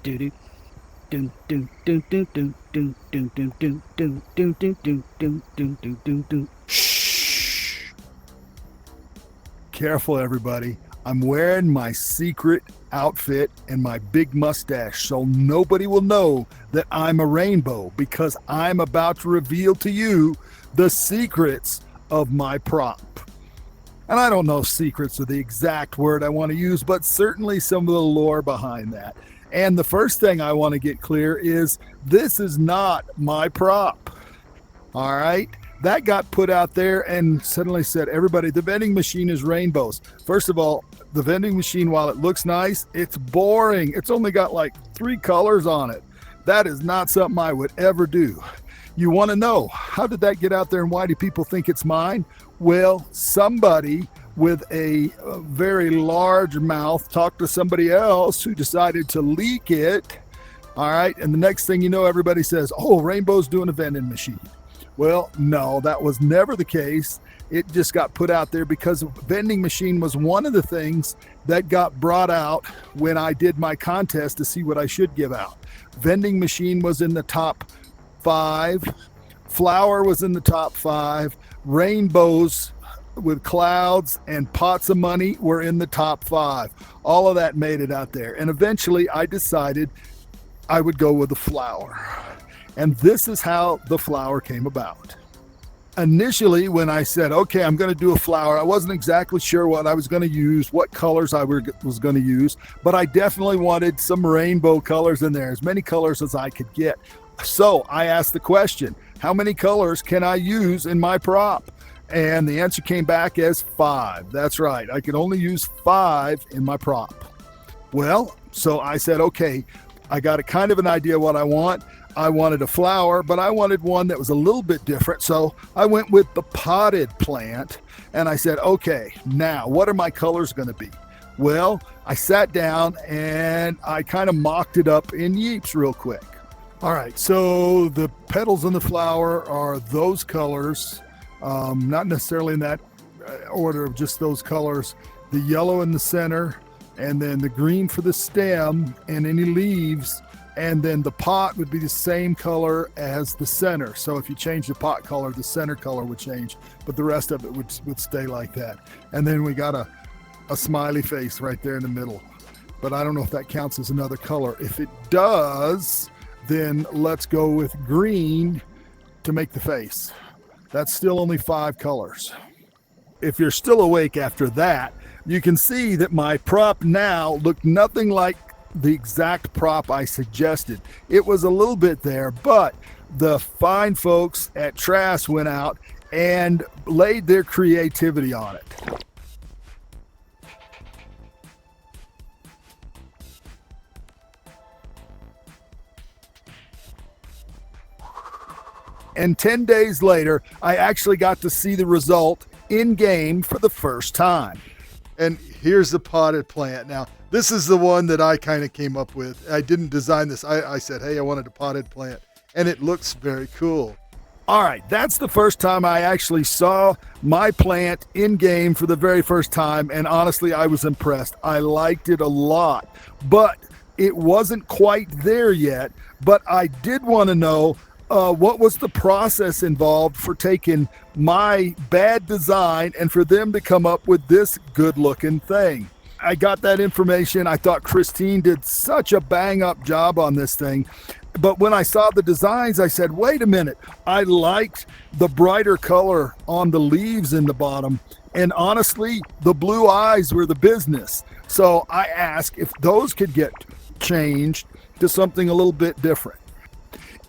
Dun, dun, dun, dun, dun, dun, dun, dun, dun, dun, dun, dun, dun, dun, dun, dun, dun, dun. Shh. Careful, everybody. I'm wearing my secret outfit and my big mustache so nobody will know that I'm a rainbow because I'm about to reveal to you the secrets of my prop. And I don't know if secrets are the exact word I want to use, but certainly some of the lore behind that. And the first thing I want to get clear is this is not my prop. All right. That got put out there and suddenly said, everybody, the vending machine is rainbows. First of all, the vending machine, while it looks nice, it's boring. It's only got like 3 colors on it. That is not something I would ever do. You want to know, how did that get out there and why do people think it's mine? Well, somebody with a very large mouth talked to somebody else who decided to leak it. All right. And the next thing you know, everybody says, oh, Rainbow's doing a vending machine. Well, no, that was never the case. It just got put out there because vending machine was one of the things that got brought out when I did my contest to see what I should give out. Vending machine was in the top 5. Flower was in the top 5. Rainbows with clouds and pots of money were in the top 5. All of that made it out there. And eventually I decided I would go with the flower. And this is how the flower came about. Initially, when I said, okay, I'm going to do a flower, I wasn't exactly sure what I was going to use, what colors I was going to use, but I definitely wanted some rainbow colors in there, as many colors as I could get. So I asked the question, how many colors can I use in my prop? And the answer came back as 5. That's right. I could only use 5 in my prop. Well, so I said, okay, I got a kind of an idea what I want. I wanted a flower, but I wanted one that was a little bit different. So I went with the potted plant and I said, okay, now what are my colors going to be? Well, I sat down and I kind of mocked it up in Yeeps real quick. All right, so the petals in the flower are those colors, not necessarily in that order of just those colors. The yellow in the center, and then the green for the stem and any leaves, and then the pot would be the same color as the center. So if you change the pot color, the center color would change, but the rest of it would stay like that. And then we got a smiley face right there in the middle, but I don't know if that counts as another color. If it does, then let's go with green to make the face. That's still only 5 colors. If you're still awake after that, you can see that my prop now looked nothing like the exact prop I suggested. It was a little bit there, but the fine folks at Trask went out and laid their creativity on it. And 10 days later, I actually got to see the result in game for the first time. And here's the potted plant. Now, this is the one that I kind of came up with. I didn't design this. I said, hey, I wanted a potted plant, and it looks very cool. All right, that's the first time I actually saw my plant in game for the very first time, and honestly, I was impressed. I liked it a lot, but it wasn't quite there yet. But I did want to know what was the process involved for taking my bad design and for them to come up with this good looking thing. I got that information. I thought Christine did such a bang up job on this thing. But when I saw the designs, I said, wait a minute. I liked the brighter color on the leaves in the bottom. And honestly, the blue eyes were the business. So I asked if those could get changed to something a little bit different.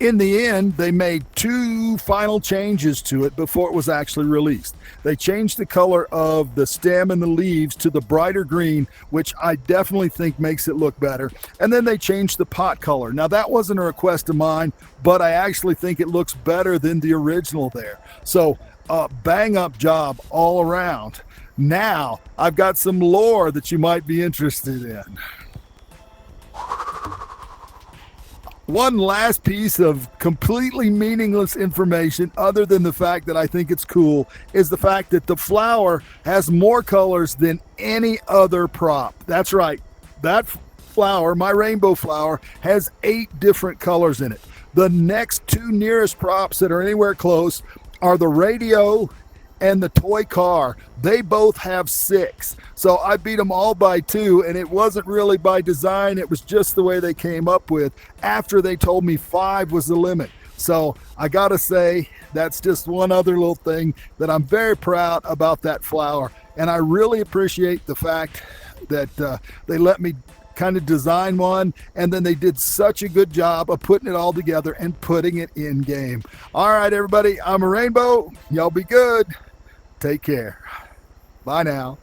In the end, they made 2 final changes to it before it was actually released. They changed the color of the stem and the leaves to the brighter green, which I definitely think makes it look better. And then they changed the pot color. Now, that wasn't a request of mine, but I actually think it looks better than the original there. So, bang up job all around. Now, I've got some lore that you might be interested in. One last piece of completely meaningless information other than the fact that I think it's cool is the fact that the flower has more colors than any other prop. That's right. That flower, my rainbow flower, has 8 different colors in it. The next 2 nearest props that are anywhere close are the radio and the toy car. They both have 6. So I beat them all by 2, and it wasn't really by design. It was just the way they came up with after they told me 5 was the limit. So I got to say, that's just one other little thing that I'm very proud about that flower. And I really appreciate the fact that they let me kind of design one, and then they did such a good job of putting it all together and putting it in game. All right, everybody, I'm a Rainbow. Y'all be good. Take care. Bye now.